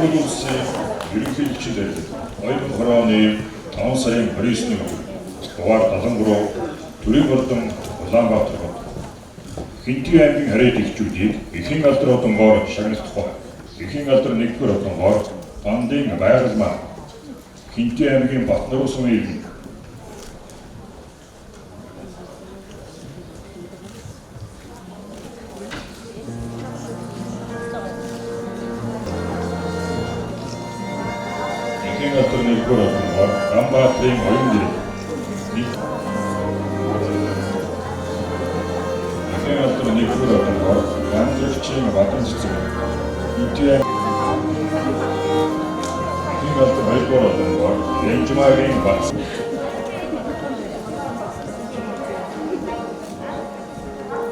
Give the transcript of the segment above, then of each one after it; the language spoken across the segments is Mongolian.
Монгол улсын ерөнхийлөгчдөр 2020 оны 5 сарын 29-нд дугаар 73 Төрийн Ордон Улаанбаатар хот Хинтээ аймгийн харьяат эхчүүдийг эхийн алдар одонгоор шагнах тухай эхийн алдар 1-р одонгоор Бандын байгалмаа Хинтээ аймгийн Батнар усан иргэн эхийн алдар 1-р одонгоор Ганбаатарын оюун дэрэг эхийн алдар 1-р одонгоор Ганзөрчийн Бадан цэцэг Хинтээ эхийн алдар 2-р одонгоор Янжмаагийн Бац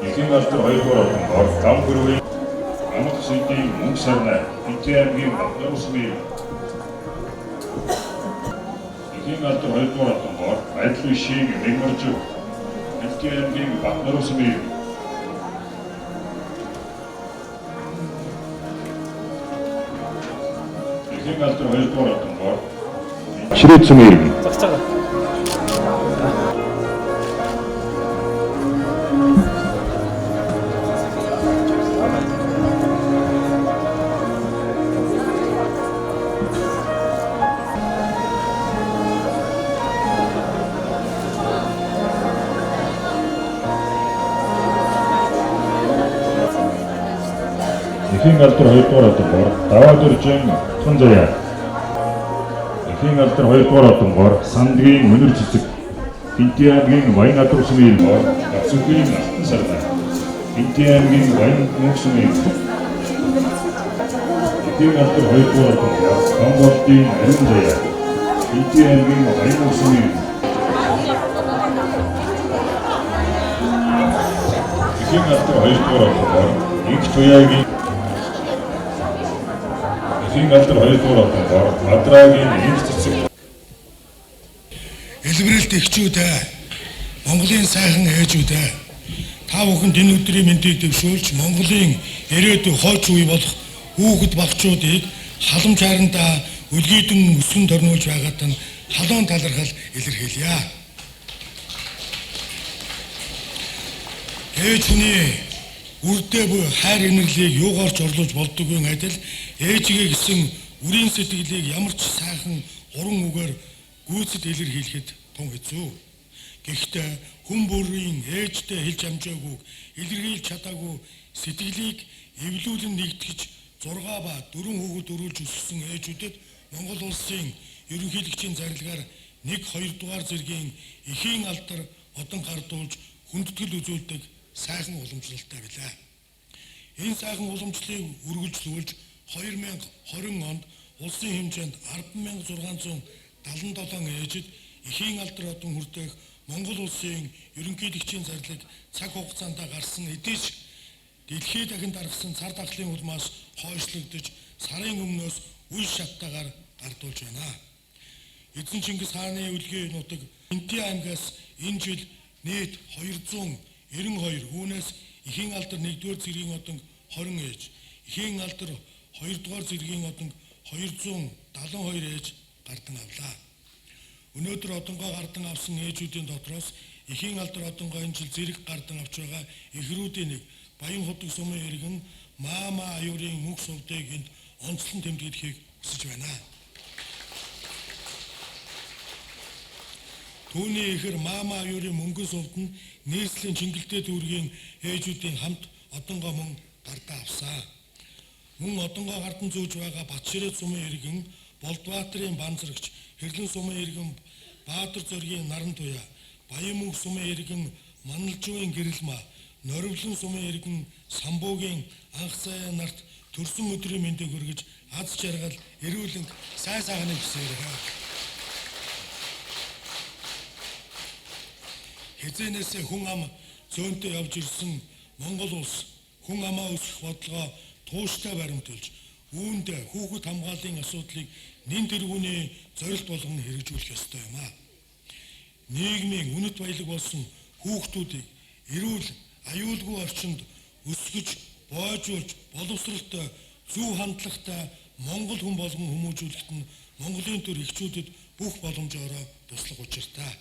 эхийн алдар 2-р одонгоор Гамбүргийн Амт Сэдийн Мөнх сарнай Хинтээ аймгийн Батнар усан иргэн эхийн алдар 2-р одонгоор Адил бишийн Мэгмаржив Хинтээ аймгийн Батнар усан иргэн эхийн алдар 2-р одонгоор Ширээт сум иргэн эхийн алдар 2-р одонгоор Даваадүржин Тун заяа эхийн алдар 2-р одонгоор Сандгийн Мөнөр цэцэг Хинтээ аймгийн Баянгалар усан иргэн Гацүгийн Алтан сарнай Хинтээ аймгийн Баян мөнх сум иргэн эхийн алдар 2-р одонгоор Гомболдын Ариун заяа Хинтээ аймгийн Баян мөнх сум иргэн эхийн алдар 2-р одонгоор Инх Туяагийн эхийн алдар 2-р одонгоор Мадрагийн Инх цэцэг Элбэрэлт эхчүүдээ Монголын сайхан ээжүүдээ та бүхэнд энэ өдрийн мэндийг дэвшүүлж Монголын ирээдүйн хойч үе болох хүүхэд багчуудыг халамж харандаа үлгийдэн өсгөн төрнүүлж байгаад нь халуун талархал илэрхийлье. Ээж хүний үрдээ буй хайр инэрлийг юугаарч орлуулж болдоггүй адил ээжигээ гисэн үрийн сэтгэлийг ямар ч сайхан уран үгээр гүйцэд илэрхийлэхэд тун хэцүү. Гэхдээ хүн бүрийн ээжтэй хэлж амжаагүй, илэрхийлж чадаагүй сэтгэлийг эвлүүлэн нэгтгэж 6 ба 4 хүүхэд өрүүлж өссөн ээжүүдэд Монгол улсын ерөнхийлөгчийн зарилгаар 1-2 дугаар зэргийн эхийн алдар одон гардуулж хүндэтгэл үзүүлдэг сайхан уламжлалтай билээ. Энэ сайхан уламжлалыг үргэлжлүүлж 2020 онд улсын хэмжээнд 10,677 ээжид эхийн алдар одон хүртэх Монгол улсын ерөнхийлөгчийн зарлиг цаг хугацаанд гарсан эдийн засаг дэлхийд дахин дарагсан цар тахлын улмаас хойшлогдож сарын өмнөөс үе шаттайгаар гардуулж байна. Эзэн Чингис хааны үлгийн нутаг Хинтээ аймгаас энэ жил нийт 292 үүнээс эхийн алдар 1-р зэргийн одон 20 ээж, эхийн алдар 2-р зэргийн одон 272 ээж гардан авлаа. Өнөөдөр одонгоо гардан авсан ээжүүдийн дотроос эхийн алдар одонгоо энэ жил зэрэг гардан авч байгаа эхрүүдийн нэг Баян хотог сумын иргэн Маама аюурын мөнх сувдыг энд онцлон тэмдэглэхийг хүсэж байна. Түүний ихэр Маама аюурын мөнгөн сувд нь нийслэлийн Чингэлтэй дүүргийн ээжүүдийн хамт одонгоо мөн гардаа авсан. Мөн одонгоо гардан зүүж байгаа Батширээт сумын иргэн Болдбаатарын Банзрагч Хэрлэн сумын иргэн Баатар зоргийн Наран туяа Баян мөнх сумын иргэн Маналжуугийн Гэрэлмаа Норовлон сумын иргэн Самбуугийн анх цай нарт төрсөн өдрийн мэндийг хүргэж аз жаргал эрүүлэн сайн сайхныг хүсье. Хязгаарнаас хүн ам зөөнтэй явж ирсэн Монгол улс хүн амаа өсгөх бодлогоо тууштай баримтуулж үүнд хүүхэд хамгааллын асуудлыг нэн тэргүүний зорилт болгон хэрэгжүүлэх ёстой юм аа. Нийгмийн үнэт баялаг болсон хүүхдүүдийг эрүүл аюулгүй орчинд өсгөж, боожуулж, боловсролтой, зөв хандлагатай Монгол хүн болгон хүмүүжүүлэхэд нь Монголын төр эхчүүдэд бүх боломжоороо туслах учиртай.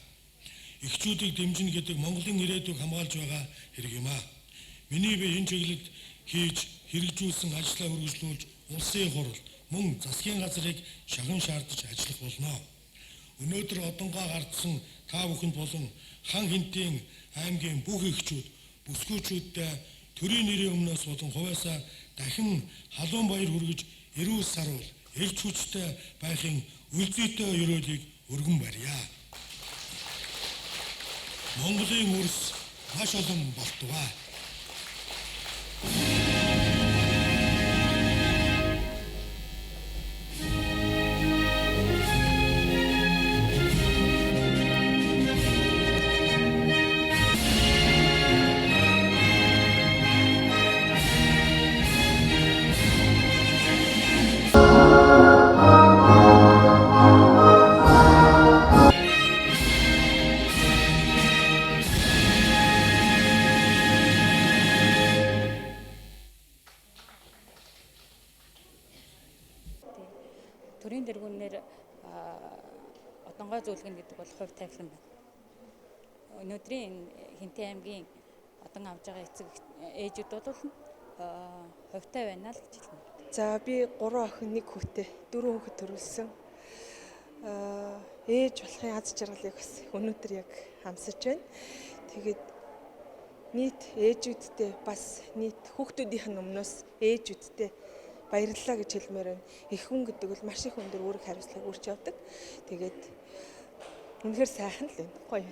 Эхчүүдийг дэмжинэ гэдэг Монголын ирээдүйг хамгаалж байгаа хэрэг юм аа. Миний бие энэ чиглэлд хийж хэрэгжүүлсэн ажлаа үргэлжлүүлж улсын хурал мөн засгийн газрыг шаган шаардаж ажиллах болно. Өнөөдөр одонгоо гардсан та бүхэнд болон хан хинтийн аймгийн бүх эхчүүд, бүсгүүчүүдтэй төрийн нэрийн өмнөөс болон хувьяасаа дахин халуун баяр хүргэж эрүүл саруул, эрч хүчтэй байхын үлзийтэй өрөөлийг өргөн барья. Монголын үрс маш олон болтугай. Төрийн тэргүүнээр одонгой зөвлөгөн гэдэг бол хувь тавилан байна. Өнөөдрийн Хинтээ аймгийн одон авж байгаа эцэг ээжүүд бол хувьтай байна л гэж хэлнэ. За би 3 охин 1 хүүтэй 4 хүүхэд төрүүлсэн. Ээж болохын аз жаргалыг бас өнөөдөр яг хамсаж байна. Тэгээд нийт ээжүүдтэй бас нийт хүүхдүүдийн өмнөөс ээжүүдтэй баярлалаа гэж хэлмээр байна. Их хүн гэдэг бол маш их өндөр үүрэг хариуцлага үрж явдаг. Тэгээд үнэхээр сайхан л байна. Гоё.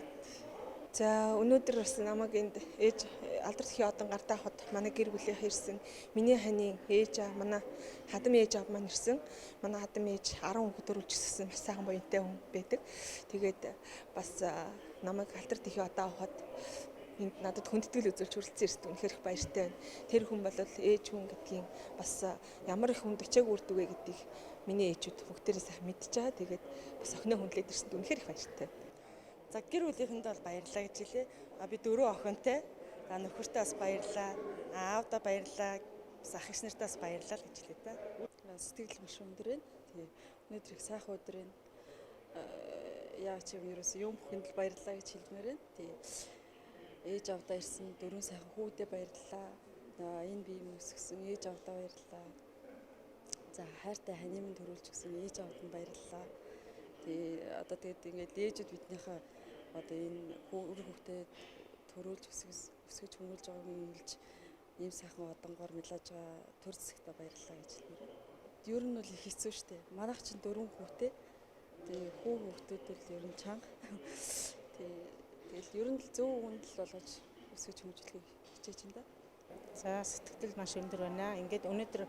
За өнөөдөр бас намайг энд ээж алдарт одон гартаа хот манай гэр бүлийнх ирсэн. Миний ханийн ээж манай хадам ээж аав маань ирсэн. Манай хадам ээж 10 хүүхэд төрүүлж өсгсөн маш сайхан буянтай хүн байдаг. Тэгээд бас намайг алдарт одоо хот энд надад хүндэтгэл үзүүлж хүрэлцэн ирсэн үнэхээр их баяртай байна. Тэр хүн бол ээж хүн гэдгийг бас ямар их хүнд очиаг үрдэг вэ гэдгийг миний ээжүүд бүгдээрээ сайхан мэдж байгаа. Тэгээд бас охиноо хүндлээд ирсэнд үнэхээр их баяртай байна. За гэр бүлийнхэнд бол баярлалаа гэж хэлээ. Би 4 охинтой. Нөхөртөө бас баярлалаа. Аавдаа баярлалаа. Бас ах эх нартаа бас баярлалаа гэж хэлээ та. Сэтгэл маш өндөр байна. Тэгээ өнөөдөр их сайхан өдөр байна. Яа ч юм ерөөсөө юм бүхэнд л баярлалаа гэж хэлмээр байна. Тэгээ ээж авдаа ирсэн 4 сайхан хүүдээ баярлалаа. Энэ бие юм өсгсөн ээж авдаа баярлалаа. За хайртай ханийн минь төрүүлж өгсөн ээж авд нь баярлалаа. Тэгээ одоо тэгээд ингээд ээжүүд биднийхээ одоо энэ үр хүүхдээ төрүүлж өсгөж хүмүүлж байгааг үнэлж ийм сайхан одонгоор мэлж байгаа төр зэсэгтээ баярлалаа гэж хэлмээр. Ер нь бол их хэцүү шттэ. Манайх чинь 4 хүүтэй. Тэгээ хүүхдүүд л ер нь чанга. Тэгэл ер нь л зөв үгэнд л болгож өсгөж хүмүүжлэхийг хичээж байна да. За сэтгэл маш өндөр байна. Ингээд өнөөдөр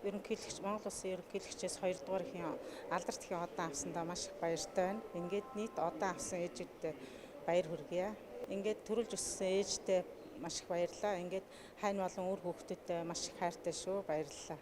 ерөнхийлөгч Монгол Улсын ерөнхийлөгчөөс 2 дугаар ихийн алдарт ихийн одон авсандаа маш их баяртай байна. Ингээд нийт одон авсан ээжүүдтэй баяр хүргье. Ингээд төрүүлж өссөн ээжтэй маш их баярлалаа. Ингээд хань болон үр хүүхдүүдтэй маш их хайртай шүү. Баярлалаа.